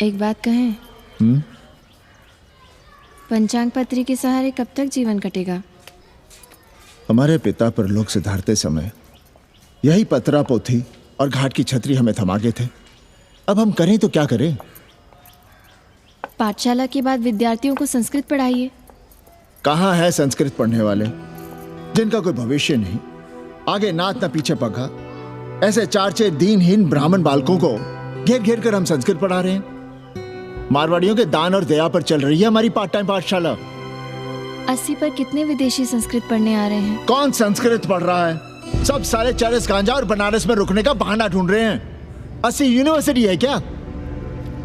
एक बात कहें? पंचांग पत्री के सहारे कब तक जीवन कटेगा? हमारे पिता परलोक से धारते समय यही पतरा पोथी और घाट की छतरी हमें थमा गए थे। अब हम करें तो क्या करें? पाठशाला के बाद विद्यार्थियों को संस्कृत पढ़ाइए। कहाँ है संस्कृत पढ़ने वाले जिनका कोई भविष्य नहीं, आगे नात न पीछे पगा। ऐसे 4-6 दीनहीन ब्राह्मण बालकों को घेर घेर कर हम संस्कृत पढ़ा रहे हैं। मारवाड़ियों के दान और दया पर चल रही है हमारी पार्ट टाइम पाठशाला। 80 पर कितने विदेशी संस्कृत पढ़ने आ रहे हैं? कौन संस्कृत पढ़ रहा है? सब सारे चरस गांजा और बनारस में रुकने का बहाना ढूंढ रहे हैं। 80 यूनिवर्सिटी है क्या?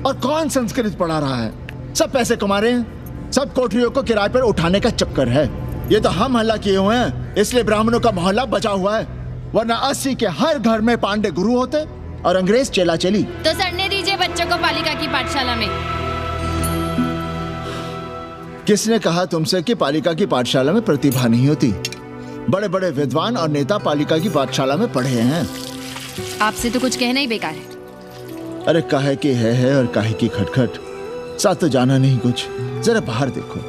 और कौन संस्कृत पढ़ा रहा है? सब पैसे कमा रहे हैं। सब कोठरियों को किराए पर उठाने का चक्कर है। ये तो हम हल्ला किए हुए हैं, इसलिए ब्राह्मणों का मोहल्ला बचा हुआ है, वरना 80 के हर घर में पांडे गुरु होते और अंग्रेज चेला चली। तो सड़ने दीजिए बच्चों को पालिका की पाठशाला में। किसने कहा तुमसे कि पालिका की पाठशाला में प्रतिभा नहीं होती? बड़े बड़े विद्वान और नेता पालिका की पाठशाला में पढ़े हैं। आपसे तो कुछ कहना ही बेकार है। अरे काहे की है और काहे की खटखट, साथ तो जाना नहीं कुछ। जरा बाहर देखो,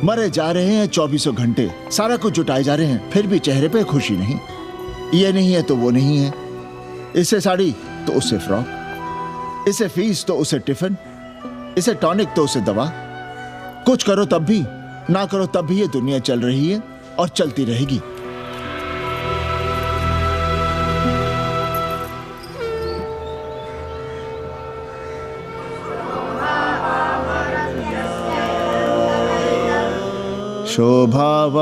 मरे जा रहे हैं 24 घंटे, सारा कुछ जुटाए जा रहे हैं, फिर भी चेहरे पे खुशी नहीं। ये नहीं है तो वो नहीं है, इससे साड़ी तो उससे फ्रॉक, इसे फीस तो उसे टिफिन, इसे टॉनिक तो उसे दवा। कुछ करो तब भी, ना करो तब भी ये दुनिया चल रही है और चलती रहेगी।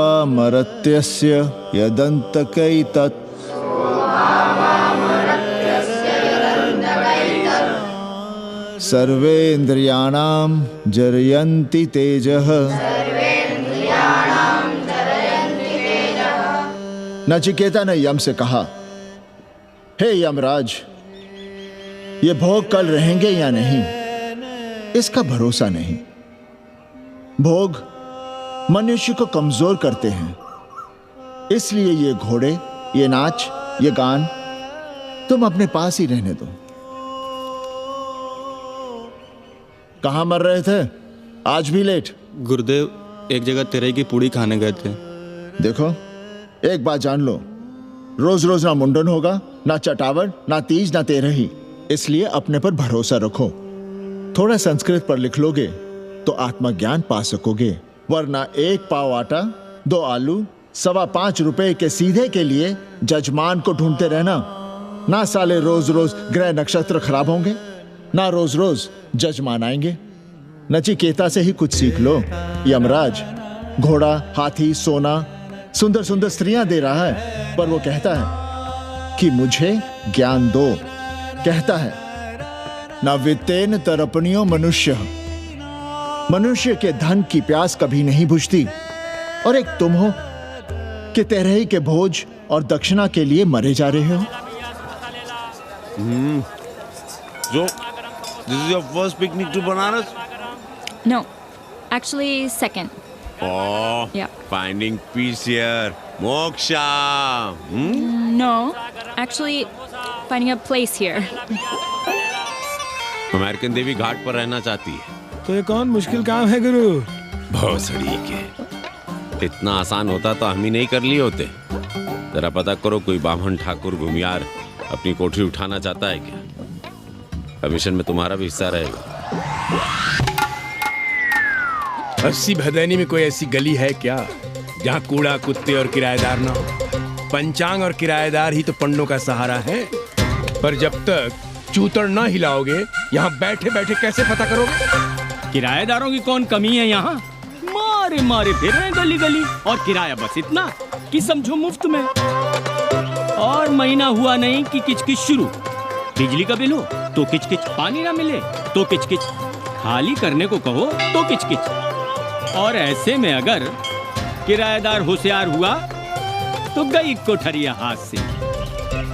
शोभावामरत्यस्य यदन्तकैतत् सर्वेन्द्रियाणां जरयन्ति तेजः। नचिकेता ने यम से कहा, हे यमराज, ये भोग कल रहेंगे या नहीं इसका भरोसा नहीं। भोग मनुष्य को कमजोर करते हैं, इसलिए ये घोड़े, ये नाच, ये गान तुम अपने पास ही रहने दो। कहां मर रहे थे? आज भी लेट? गुरुदेव, एक जगह तेरई की पूड़ी खाने गए थे। देखो, एक बात जान लो, रोज रोज ना मुंडन होगा, ना चटावड़, ना तीज, ना तेरही। इसलिए अपने पर भरोसा रखो। थोड़ा संस्कृत पर लिख लोगे तो आत्मज्ञान पा सकोगे, वरना 1 पाव आटा, 2 आलू, 5.25 रुपए के सीधे के लिए जजमान को ढूंढते रहना। ना साले रोज रोज ग्रह नक्षत्र खराब होंगे, ना रोज रोज जजमान आएंगे। नचिकेता से ही कुछ सीख लो। यमराज घोड़ा, हाथी, सोना, सुंदर सुंदर स्त्रियां दे रहा है, पर वो कहता है कि मुझे ज्ञान दो। कहता है ना वित्तेन तरपणियो मनुष्य, मनुष्य के धन की प्यास कभी नहीं बुझती। और एक तुम हो कि तेरही के भोज और दक्षिणा के लिए मरे जा रहे हो। So, this is your first picnic to Banaras? No, actually second. Oh, Yeah. finding peace here. Moksha. No, actually finding a place here. American Devi Ghat पर रहना चाहती है। तो ये कौन मुश्किल काम है गुरु? बहुत सड़ी के। इतना आसान होता तो हम ही नहीं कर लिए होते। जरा पता करो, कोई बामन ठाकुर घुमियार अपनी कोठरी उठाना चाहता है क्या? कमीशन में तुम्हारा भी हिस्सा रहेगा। 80 भदैनी में कोई ऐसी गली है क्या जहाँ कूड़ा, कुत्ते और किराएदार ना हो? पंचांग और किराएदार ही तो पंडों का सहारा है। पर जब तक चूतड़ ना हिलाओगे, यहाँ बैठे बैठे कैसे पता करोगे? किराएदारों की कौन कमी है यहाँ? मारे मारे फिर रहे गली गली, और किराया बस इतना कि समझो मुफ्त में। और महीना हुआ नहीं कि किचकिच शुरू। बिजली का बिल हो तो किचकिच, पानी ना मिले तो किचकिच, खाली करने को कहो तो किचकिच। और ऐसे में अगर किराएदार होशियार हुआ तो गई कोठरिया हाथ से,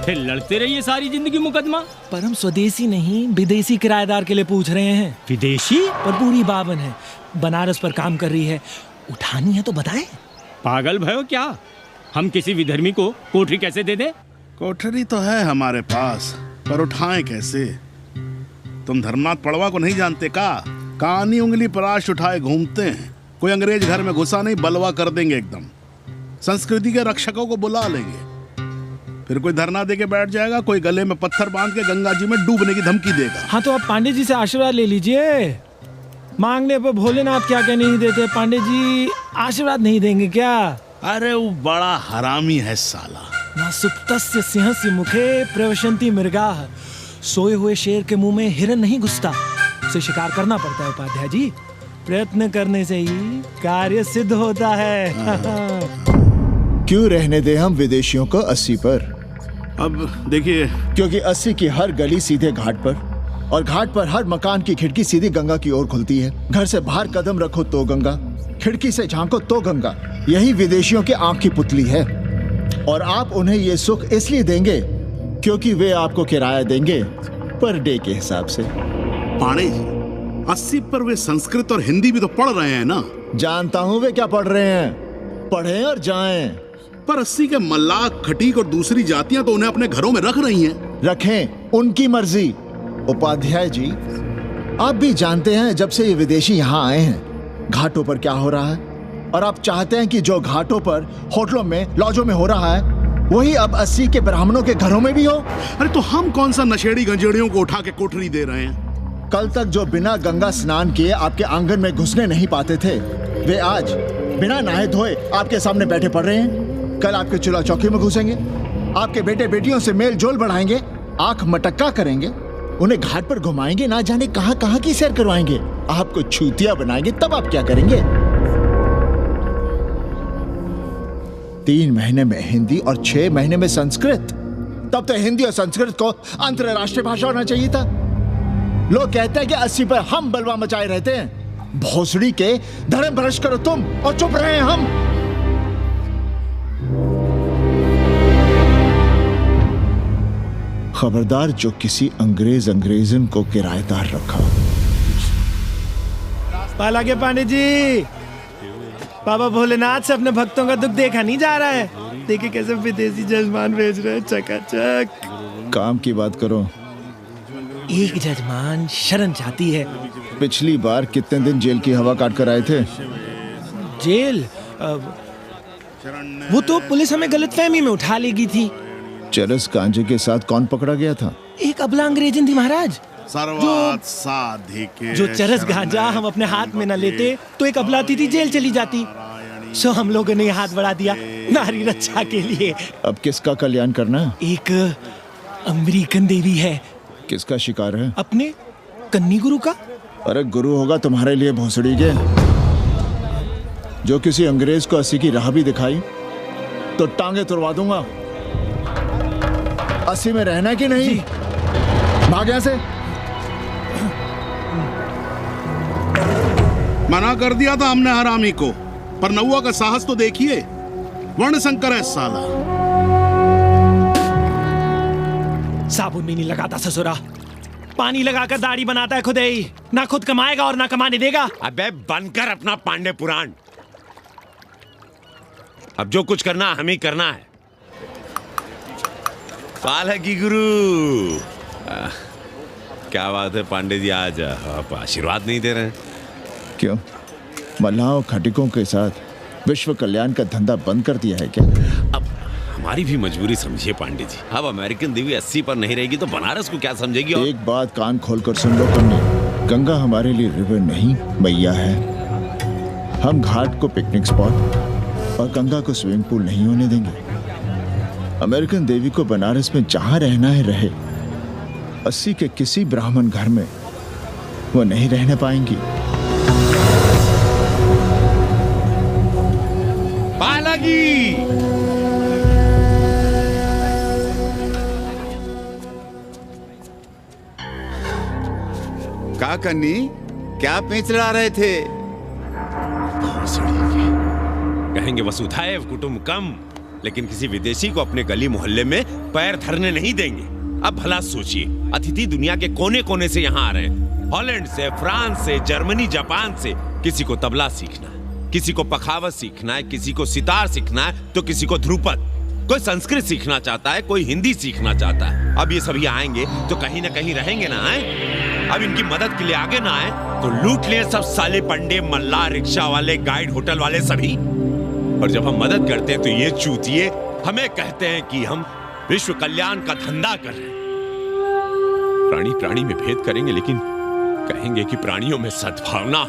फिर लड़ते रहिए सारी जिंदगी मुकदमा। पर हम स्वदेशी नहीं, विदेशी किराएदार के लिए पूछ रहे हैं। विदेशी? पर बूढ़ी बाबन है, बनारस पर काम कर रही है, उठानी है तो बताएं। पागल भयो क्या? हम किसी विधर्मी को कोठरी कैसे दे दें? कोठरी तो है हमारे पास, पर उठाएं कैसे? तुम धर्मनाथ पड़वा को नहीं जानते का? कानी उंगली पराश उठाए घूमते हैं। कोई अंग्रेज घर में घुसा नहीं, बलवा कर देंगे एकदम। संस्कृति के रक्षकों को बुला लेंगे, फिर कोई धरना दे के बैठ जाएगा, कोई गले में पत्थर बांध के गंगा जी में डूबने की धमकी देगा। हाँ तो आप पांडे जी से आशीर्वाद ले लीजिए। मांगने पर भोलेनाथ क्या क्या नहीं देते, पांडे जी आशीर्वाद नहीं देंगे क्या? अरे वो बड़ा हरामी है साला। ना सुप्तस्य सिंहस्य मुखे प्रवशन्ति मृगाः। सोए हुए शेर के मुंह में हिरन नहीं घुसता, उसे शिकार करना पड़ता है उपाध्याय जी। प्रयत्न करने से ही कार्य सिद्ध होता है। क्यों रहने दे हम विदेशियों को 80 पर? अब देखिए, क्योंकि 80 की हर गली सीधे घाट पर, और घाट पर हर मकान की खिड़की सीधी गंगा की ओर खुलती है। घर से बाहर कदम रखो तो गंगा, खिड़की से झांको तो गंगा। यही विदेशियों की आंख की पुतली है। और आप उन्हें ये सुख इसलिए देंगे क्योंकि वे आपको किराया देंगे पर डे के हिसाब से। पांडे जी, 80 पर वे संस्कृत और हिंदी भी तो पढ़ रहे हैं ना? जानता हूँ वे क्या पढ़ रहे हैं, पढ़ें और जाएं। पर 80 के मल्लाक, खटीक और दूसरी जातियां तो उन्हें अपने घरों में रख रही हैं। रखें, उनकी मर्जी। उपाध्याय जी, आप भी जानते हैं जब से ये विदेशी यहाँ आए हैं घाटों पर क्या हो रहा है, और आप चाहते हैं कि जो घाटों पर, होटलों में, लॉजों में हो रहा है वही अब 80 के ब्राह्मणों के घरों में भी हो। अरे तो हम कौन सा नशेड़ी गंजेड़ियों को उठा के कोठरी दे रहे हैं? कल तक जो बिना गंगा स्नान किए आपके आंगन में घुसने नहीं पाते थे, वे आज बिना नहाए धोए आपके सामने बैठे पड़ रहे हैं। कल आपके चूल्हा चौकी में घुसेंगे, आपके बेटे बेटियों से मेल जोल बढ़ाएंगे, आंख मटक्का करेंगे, उन्हें घाट पर घुमाएंगे, ना जाने कहां कहां की सैर करवाएंगे, आपको छूतिया बनाएंगे। तब आप क्या करेंगे? 3 महीने में हिंदी और 6 महीने में संस्कृत। तब तो हिंदी और संस्कृत को अंतरराष्ट्रीय भाषा होना चाहिए था। लोग कहते हैं कि 80 पर हम बलवा मचाए रहते हैं। भोसड़ी के धर्म भ्रष्ट करो तुम और चुप रहे हम। खबरदार जो किसी अंग्रेजन को किराएदार रखा। पाला के पांडे जी, बाबा भोलेनाथ से अपने भक्तों का दुख देखा नहीं जा रहा है। देखिए कैसे विदेशी जजमान भेज रहे हैं, चकाचक। काम की बात करो। एक जजमान शरण चाहती है। पिछली बार कितने दिन जेल की हवा काट कर आए थे? जेल? वो तो पुलिस हमें गलतफहमी में उठा लेगी थी। चरस गांजे के साथ कौन पकड़ा गया था? एक अबला अंग्रेजन थी महाराज। जो चरस गांजा हम अपने हाथ में न लेते तो एक अबलाती थी जेल चली जाती। सो हम लोगों ने हाथ बढ़ा दिया नारी रक्षा के लिए। अब किसका कल्याण करना? एक अमेरिकन देवी है। किसका शिकार है? अपने कन्नी गुरु का। अरे गुरु होगा तुम्हारे लिए भोसड़ी के। जो किसी अंग्रेज को 80 की राह भी दिखाई तो टांगे तुड़वा दूंगा। 80 में रहना कि नहीं? भाग यहां से। मना कर दिया था हमने हरामी को, पर नौआ का साहस तो देखिए। वर्ण संकर है साला। साबुन भी नहीं लगाता ससुरा, पानी लगाकर दाढ़ी बनाता है खुद ही। ना खुद कमाएगा और ना कमाने देगा। अबे बनकर अपना पांडे पुराण। अब जो कुछ करना हमें करना है। पाला की गुरु। क्या बात है पांडे जी, आज आप आशीर्वाद नहीं दे रहे हैं? क्यों, मल्लाहों खटिकों के साथ विश्व कल्याण का धंधा बंद कर दिया है क्या? अब हमारी भी मजबूरी समझिए पांडे जी। अब अमेरिकन देवी 80 पर नहीं रहेगी तो बनारस को क्या समझेगी? और एक बात कान खोलकर सुन लो तुमने, गंगा हमारे लिए रिवर नहीं मैया है। हम घाट को पिकनिक स्पॉट और गंगा को स्विमिंग पूल नहीं होने देंगे। अमेरिकन देवी को बनारस में जहां रहना है रहे। 80 के किसी ब्राह्मण घर में वो नहीं रहने पाएंगी। पालागी का कन्नी, क्या पेंच लड़ा रहे थे? कहेंगे वसुधैव कुटुंबकम, लेकिन किसी विदेशी को अपने गली मोहल्ले में पैर धरने नहीं देंगे। अब भला सोचिए, अतिथि दुनिया के कोने कोने से यहाँ आ रहे हैं। हॉलैंड से, फ्रांस से, जर्मनी, जापान से। किसी को तबला सीखना है, किसी को पखावत सीखना है, किसी को सितार सीखना है, तो किसी को ध्रुपद। कोई संस्कृत सीखना चाहता है, कोई हिंदी सीखना चाहता है। अब ये सभी आएंगे तो कहीं ना कहीं रहेंगे ना, आए? अब इनकी मदद के लिए आगे ना आए तो लूट ले सब साले पंडे, मल्ला, रिक्शा वाले, गाइड, होटल वाले सभी। और जब हम मदद करते हैं तो ये चूतिए हमें कहते हैं कि हम विश्व कल्याण का धंधा कर रहे हैं। प्राणी प्राणी में भेद करेंगे लेकिन कहेंगे कि प्राणियों में सद्भावना।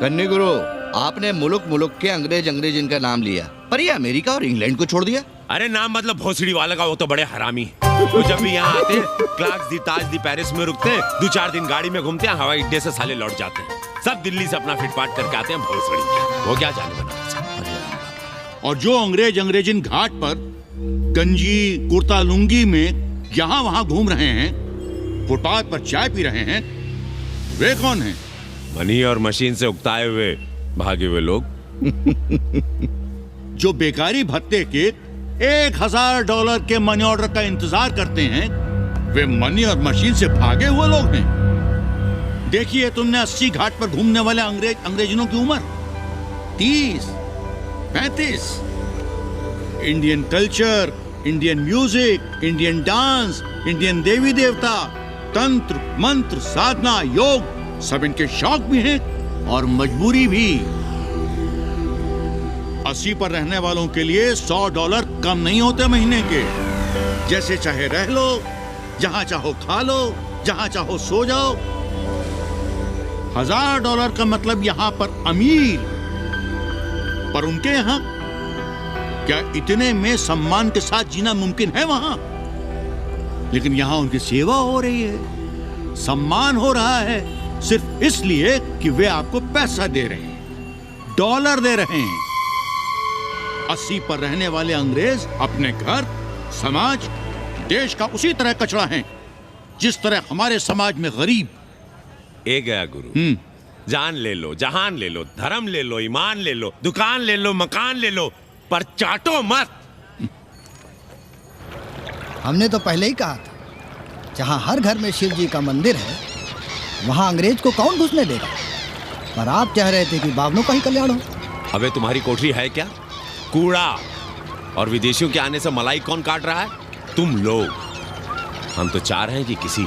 कन्नी गुरु, आपने मुल्क मुल्क के अंग्रेज इनका नाम लिया, पर ये अमेरिका और इंग्लैंड को छोड़ दिया। अरे नाम मतलब भोसड़ी वाला का, वो तो बड़े हरामी। वो जब भी यहाँ आते क्लार्क्स दी, ताज दी, पेरिस में रुकते हैं, 2-4 दिन गाड़ी में घूमते हैं, हवाई अड्डे से साले लौट जाते हैं। सब दिल्ली से अपना फिटपाट करके आते हैं भोसड़ी। वो क्या जाने बना। और जो अंग्रेजिन घाट पर गंजी कुर्ता लुंगी में यहाँ वहाँ घूम रहे हैं, फुटपाथ पर चाय पी रहे हैं, वे कौन हैं? मनी और मशीन से उकताए हुए भागे हुए लोग। जो बेकारी भत्ते के $1000 के मनी ऑर्डर का इंतजार करते हैं, वे मनी और मशीन से भागे हुए लोग हैं। देखिए तुमने 80 घाट पर घूमने वाले अंग्रेजनों की उम्र 30-35। Indian culture, Indian music, Indian dance, Indian देवी देवता, तंत्र मंत्र, साधना, योग, सब इनके शौक भी हैं और मजबूरी भी। 80 पर रहने वालों के लिए $100 कम नहीं होते महीने के। जैसे चाहे रह लो, जहां चाहो खा लो, जहां चाहो सो जाओ। $1000 का मतलब यहां पर अमीर, पर उनके यहां क्या इतने में सम्मान के साथ जीना मुमकिन है वहां? लेकिन यहां उनकी सेवा हो रही है, सम्मान हो रहा है, सिर्फ इसलिए कि वे आपको पैसा दे रहे हैं, डॉलर दे रहे हैं। 80 पर रहने वाले अंग्रेज अपने घर, समाज, देश का उसी तरह कचरा हैं जिस तरह हमारे समाज में गरीब। ए गया गुरु, जान ले लो, जहान ले लो, धर्म ले लो, ईमान ले लो, दुकान ले लो, मकान ले लो, पर चाटो मत। हमने तो पहले ही कहा था, जहां हर घर में शिव जी का मंदिर है वहां अंग्रेज को कौन घुसने देगा। पर आप चाह रहे थे कि बावनों का ही कल्याण हो। अबे तुम्हारी कोठरी है क्या? कूड़ा। और विदेशियों के आने से मलाई कौन काट रहा है? तुम लोग। हम तो चाह रहे हैं कि किसी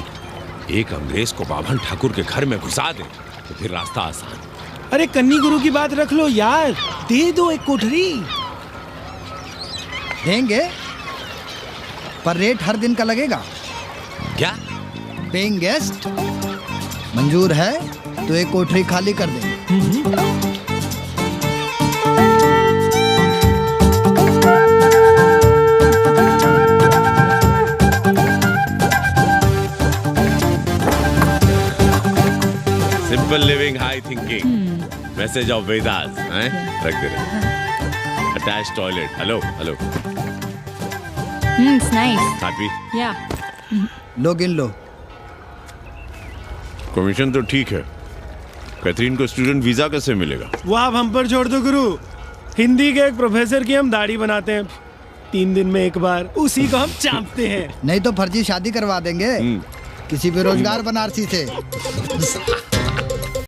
एक अंग्रेज को बाभन ठाकुर के घर में घुसा दे तो फिर रास्ता आसान। अरे कन्नी गुरु की बात रख लो यार, दे दो एक कोठरी। देंगे, पर रेट हर दिन का लगेगा। क्या? पेइंग गेस्ट मंजूर है तो एक कोठरी खाली कर देंगे। Simple living, high thinking, message of Vedas, हैं? रख दे रहे। Attach toilet. Hello hello. It's nice. Happy? Yeah. लो गिन लो। कमीशन तो ठीक है, कैथरीन को स्टूडेंट वीजा कैसे मिलेगा? वो आप हम पर छोड़ दो गुरु। हिंदी के एक प्रोफेसर की हम दाढ़ी बनाते हैं 3 दिन में एक बार, उसी को हम चापते हैं। नहीं तो फर्जी शादी करवा देंगे किसी बेरोजगार बनारसी से।